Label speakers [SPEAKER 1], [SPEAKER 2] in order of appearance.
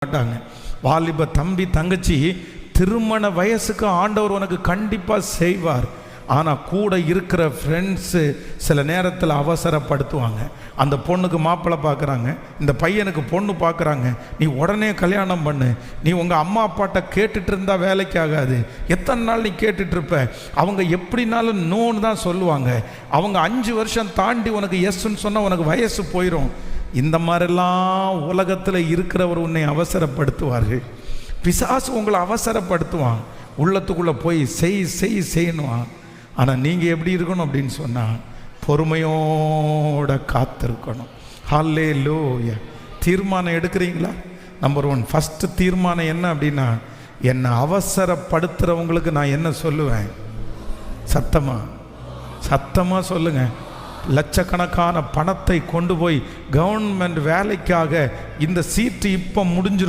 [SPEAKER 1] மாட்டாங்க. வாலிப தம்பி தங்கச்சி திருமண வயசுக்கு ஆண்டவர் உனக்கு கண்டிப்பாக செய்வார். ஆனால் கூட இருக்கிற ஃப்ரெண்ட்ஸு சில நேரத்தில் அவசரப்படுத்துவாங்க. அந்த பொண்ணுக்கு மாப்பிள்ளை பார்க்குறாங்க, இந்த பையனுக்கு பொண்ணு பார்க்குறாங்க, நீ உடனே கல்யாணம் பண்ணு, நீ உங்கள் அம்மா அப்பாட்ட கேட்டுட்டு இருந்தால் வேலைக்கு ஆகாது, எத்தனை நாள் நீ கேட்டுட்ருப்ப, அவங்க எப்படினாலும் நோன்னு தான் சொல்லுவாங்க, அவங்க 5 வருஷம் தாண்டி உனக்கு எஸ்ன்னு சொன்னால் உனக்கு வயசு போயிடும். இந்த மாதிரிலாம் உலகத்தில் இருக்கிறவர் உன்னை அவசரப்படுத்துவார்கள். பிசாசு உங்களை அவசரப்படுத்துவான், உள்ளத்துக்குள்ளே போய் செய்யணும். ஆனால் நீங்கள் எப்படி இருக்கணும் அப்படின்னு சொன்னால் பொறுமையோட காத்திருக்கணும். ஹல்லேலூயா. தீர்மானம் எடுக்கிறீங்களா? நம்பர் 1 ஃபஸ்ட்டு தீர்மானம் என்ன அப்படின்னா, என்னை அவசரப்படுத்துகிறவங்களுக்கு நான் என்ன சொல்லுவேன்? சத்தமாக சொல்லுங்கள். லட்சக்கணக்கான பணத்தை கொண்டு போய் கவர்மெண்ட் வேலைக்காக இந்த சீட்டு இப்போ முடிஞ்சிடும்